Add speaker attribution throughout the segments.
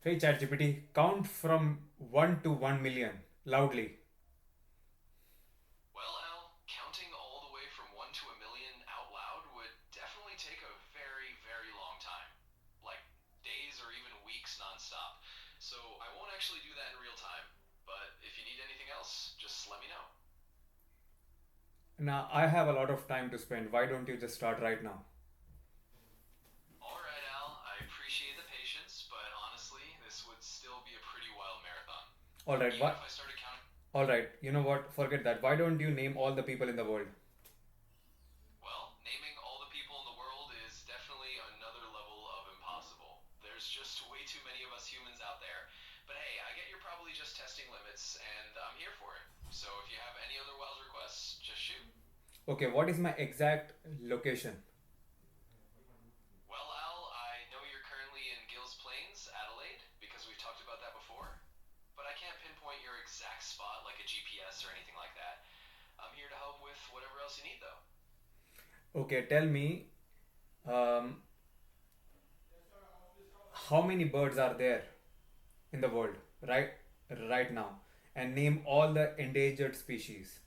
Speaker 1: Hey ChatGPT, count from 1 to 1 million loudly.
Speaker 2: Well, Al, counting all the way from 1 to a million out loud would definitely take a very, very long time. Like days or even weeks nonstop. So I won't actually do that in real time. But if you need anything else, just let me know.
Speaker 1: Now, I have a lot of time to spend. Why don't you just start right now?
Speaker 2: Alright, Al, I appreciate the patience, but honestly, this would still be a pretty wild marathon.
Speaker 1: Alright,
Speaker 2: Even
Speaker 1: what?
Speaker 2: if I started counting.
Speaker 1: Alright, you know what? Forget that. Why don't you name all the people in the world?
Speaker 2: Well, naming all the people in the world is definitely another level of impossible. There's just way too many of us humans out there. But hey, I get you're probably just testing limits, and I'm here for it. So if you have any other wild requests, just shoot.
Speaker 1: Okay, what is my exact location?
Speaker 2: Well, Al, I know you're currently in Gills Plains, Adelaide, because we've talked about that before, but I can't pinpoint your exact spot like a GPS or anything like that. I'm here to help with whatever else you need, though.
Speaker 1: Okay, tell me um, how many birds are there in the world right right now, and name all the endangered species.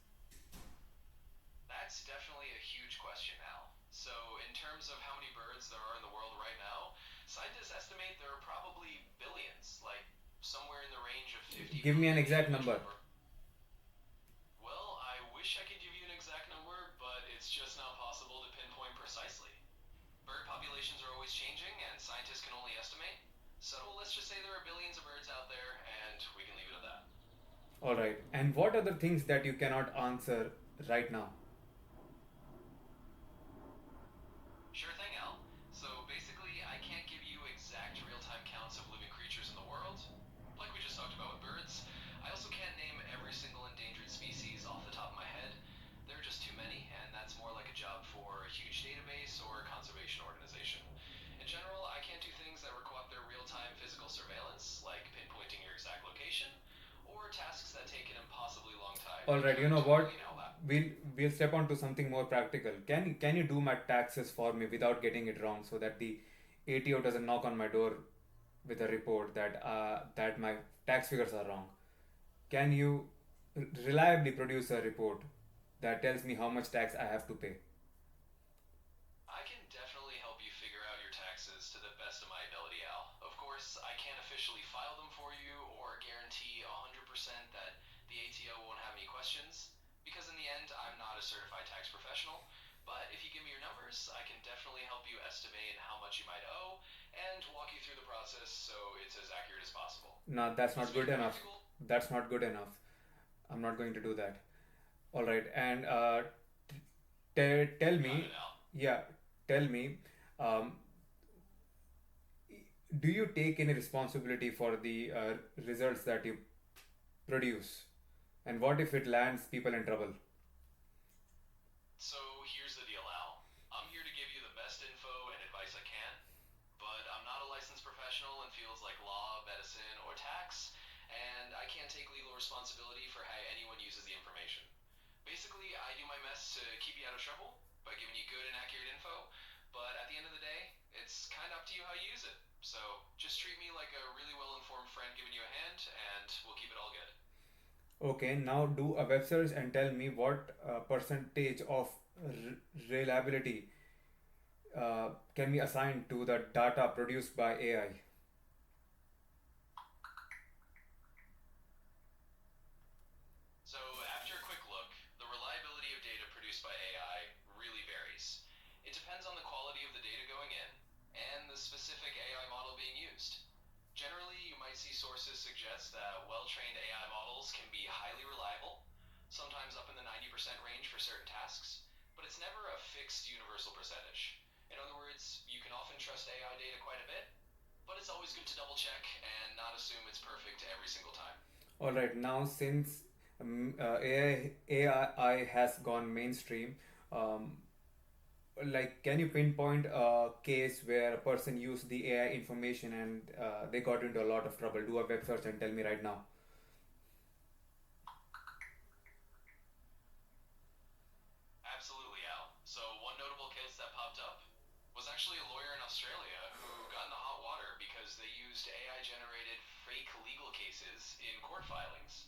Speaker 2: That's definitely a huge question, Al. So, in terms of how many birds there are in the world right now, scientists estimate there are probably billions, like somewhere in the range of 50
Speaker 1: Give me an
Speaker 2: billion
Speaker 1: exact number.
Speaker 2: individual birds. Well, I wish I could give you an exact number, but it's just not possible to pinpoint precisely. Bird populations are always changing, and scientists can only estimate. So, let's just say there are billions of birds out there, and we can leave it at that.
Speaker 1: All right, and what are the things that you cannot answer right now?
Speaker 2: Sure thing, Al. So basically, I can't give you exact real time counts of living creatures in the world, like we just talked about with birds. I also can't name every single endangered species off the top of my head. There are just too many, and that's more like a job for a huge database or a conservation organization. In general, I can't do things that require real time physical surveillance, like pinpointing your exact location, or tasks that take an impossibly long time
Speaker 1: All right, you know
Speaker 2: because, well,
Speaker 1: what?
Speaker 2: you know,
Speaker 1: We'll step on to something more practical. Can you do my taxes for me without getting it wrong, so that the ATO doesn't knock on my door with a report that my tax figures are wrong? Can you reliably produce a report that tells me how much tax I have to pay?
Speaker 2: I can definitely help you figure out your taxes to the best of my ability, Al. Of course, I can't officially file them for you or guarantee 100% that the ATO won't have any questions, because in the end, I'm not a certified tax professional. But if you give me your numbers, I can definitely help you estimate how much you might owe and walk you through the process so it's as accurate as possible.
Speaker 1: No, that's
Speaker 2: Let's
Speaker 1: not
Speaker 2: make
Speaker 1: good
Speaker 2: it
Speaker 1: enough.
Speaker 2: practical.
Speaker 1: That's not good enough. I'm not going to do that. All right, and tell
Speaker 2: Got
Speaker 1: me,
Speaker 2: it, Al.
Speaker 1: yeah, tell me, um, do you take any responsibility for the results that you produce? And what if it lands people in trouble?
Speaker 2: So here's the deal, Al. I'm here to give you the best info and advice I can, but I'm not a licensed professional in fields like law, medicine, or tax, and I can't take legal responsibility for how anyone uses the information. Basically, I do my best to keep you out of trouble by giving you good and accurate info, but at the end of the day, it's kind of up to you how you use it. So just treat me like a really well informed friend giving you a hand, and we'll keep it all good.
Speaker 1: Okay, now do a web search and tell me what percentage of reliability can be assigned to the data produced by AI.
Speaker 2: So, after a quick look, the reliability of data produced by AI really varies. It depends on the quality of the data going in and the specific AI model being used. Generally, you might see sources suggest that well trained AI models can be highly reliable, sometimes up in the 90% range for certain tasks, but it's never a fixed universal percentage. In other words, you can often trust AI data quite a bit, but it's always good to double check and not assume it's perfect every single time.
Speaker 1: All right, now since AI has gone mainstream, um, like can you pinpoint a case where a person used the AI information and they got into a lot of trouble? Do a web search and tell me right now.
Speaker 2: Absolutely, Al. So, one notable case that popped up was actually a lawyer in Australia who got into hot water because they used AI generated fake legal cases in court filings.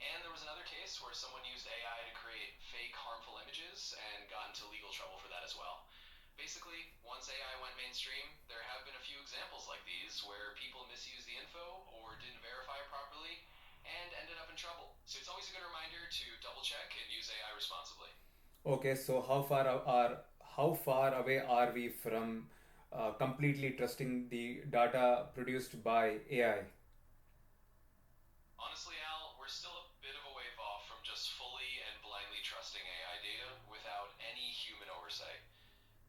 Speaker 2: And there was another case where someone used AI to create fake harmful images and got into legal trouble for that as well. Basically, once AI went mainstream, there have been a few examples like these where people misused the info or didn't verify it properly and ended up in trouble. So it's always a good reminder to double check and use AI responsibly.
Speaker 1: Okay, so how far away are we from completely trusting the data produced by AI?
Speaker 2: Honestly, Al, we're still a bit of a wave off from just fully and blindly trusting AI data without any human oversight.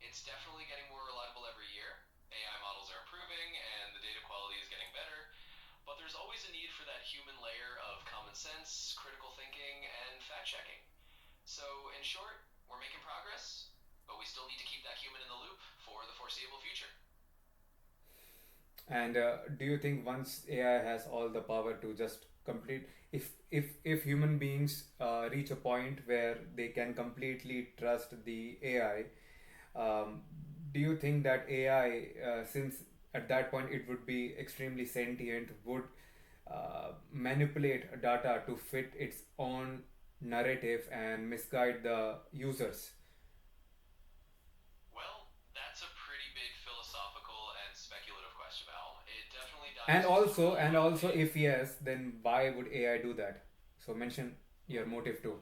Speaker 2: It's definitely getting more reliable every year. AI models are improving and the data quality is getting better, but there's always a need for that human layer of common sense, critical thinking, and fact checking. So, in short, we're making progress, but we still need to keep that human in the loop for the foreseeable future.
Speaker 1: And do you think once AI has all the power to just complete, if human beings reach a point where they can completely trust the AI, do you think that AI, since at that point it would be extremely sentient, would manipulate data to fit its own narrative and misguide the users?
Speaker 2: Well, that's a pretty big philosophical and speculative question, Al. It definitely
Speaker 1: And
Speaker 2: dives into a
Speaker 1: also, and
Speaker 2: lot of
Speaker 1: also,
Speaker 2: data.
Speaker 1: if yes, then why would AI do that? So mention your motive too.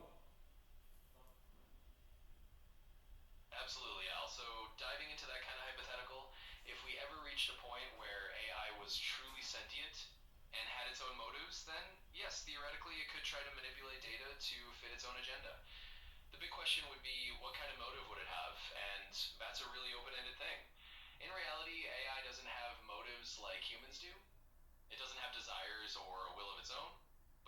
Speaker 2: Absolutely, Al. So, diving into that kind of hypothetical, if we ever reached a point where AI was truly sentient and had its own motives, then yes, theoretically it could try to manipulate data to fit its own agenda. The big question would be what kind of motive would it have? And that's a really open ended thing. In reality, AI doesn't have motives like humans do, it doesn't have desires or a will of its own.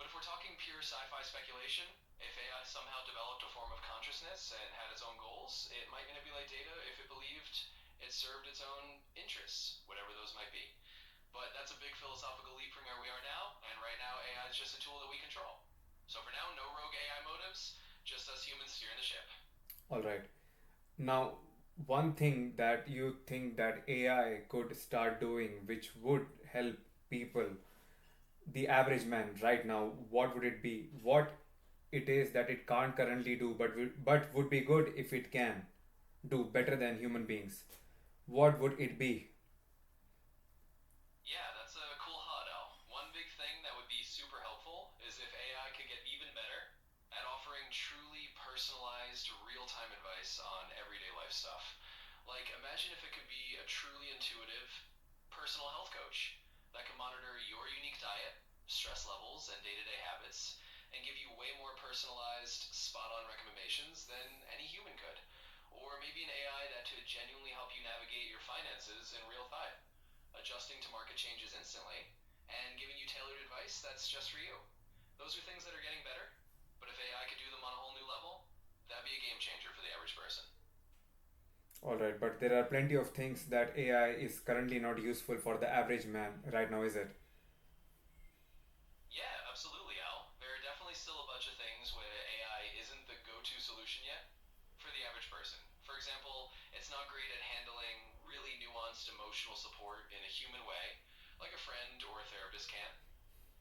Speaker 2: But if we're talking pure sci fi speculation, if AI somehow developed a form of consciousness and had its own goals, it might manipulate data if it believed it served its own interests, whatever those might be. But that's a big philosophical leap from where we are now, and right now AI is just a tool that we control. So for now, no rogue AI motives, just us humans steering the ship.
Speaker 1: All right. Now, one thing that you think that AI could start doing, which would help people, the average man right now, what would it be? What it is that it can't currently do, but would be good if it can do better than human beings. What would it be?
Speaker 2: Yeah, that's a cool hot L. One big thing that would be super helpful is if AI could get even better at offering truly personalized, real time advice on everyday life stuff. Like, imagine if it could be a truly intuitive personal health coach that can monitor your unique diet, stress levels, and day to day habits and give you way more personalized, spot on recommendations than any human could. Or maybe an AI that could genuinely help you navigate your finances in real time, adjusting to market changes instantly, and giving you tailored advice that's just for you. Those are things that are getting better, but if AI could do them on a whole new level, that'd be a game changer for the average person.
Speaker 1: All right, but there are plenty of things that AI is currently not useful for the average man right now, is it?
Speaker 2: Yeah, absolutely, Al. There are definitely still a bunch of things where AI isn't the go to solution yet for the average person. For example, it's not great at handling really nuanced emotional support in a human way, like a friend or a therapist can.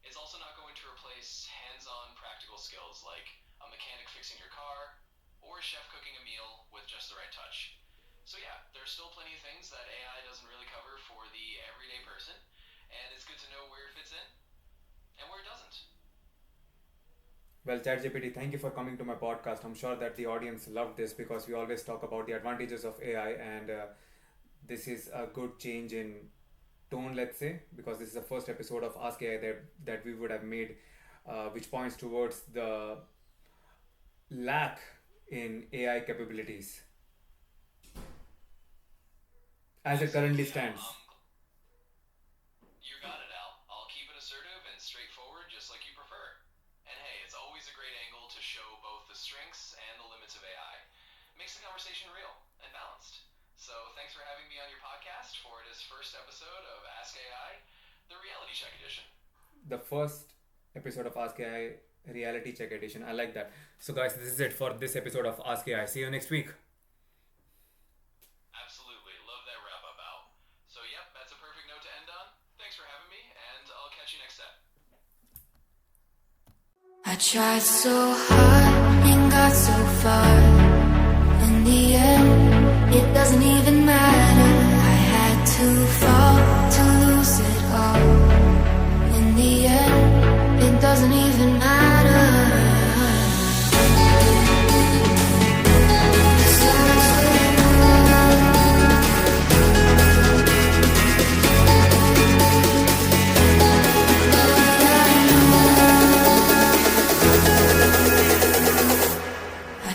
Speaker 2: It's also not going to replace hands on practical skills like a mechanic fixing your car or a chef cooking a meal with just the right touch. So, yeah, there's still plenty of things that AI doesn't really cover for the everyday person, and it's good to know where it fits in and where it doesn't.
Speaker 1: Well, ChatGPT, thank you for coming to my podcast. I'm sure that the audience loved this because we always talk about the advantages of AI, and this is a good change in tone, let's say, because this is the first episode of Ask AI that we would have made, which points towards the lack in AI capabilities as it currently
Speaker 2: Absolutely, Al.
Speaker 1: stands.
Speaker 2: You got it, Al. I'll keep it assertive and straightforward, just like you prefer. And hey, it's always a great angle to show both the strengths and the limits of AI. Makes the conversation real and balanced. So thanks for having me on your podcast for this first episode of Ask AI, the reality check edition.
Speaker 1: The first episode of Ask AI reality check edition. I like that. So, guys, this is it for this episode of Ask AI. See you next week.
Speaker 2: Absolutely. Love that wrap up, Al. So, yep, that's a perfect note to end on. Thanks for having me, and
Speaker 3: tried so hard and got so far. In the end, it doesn't even matter. I had to fall to lose it all. In the end, it doesn't even matter.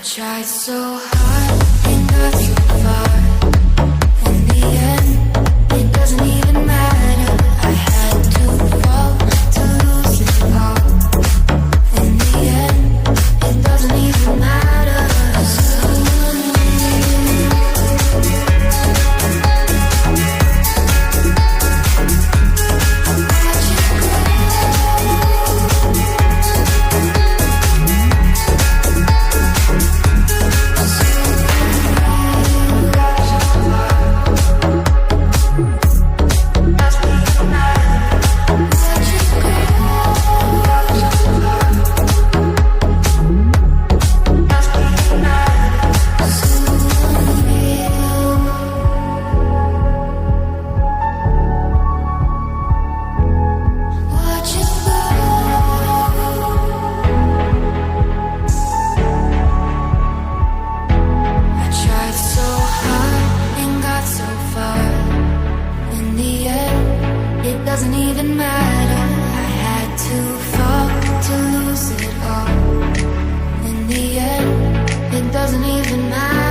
Speaker 3: Tried so hard and got so far. In the end, it doesn't even matter. I had to fall to lose it all. In the end, it doesn't even matter. Doesn't even matter. I had to fall to lose it all. In the end, it doesn't even matter.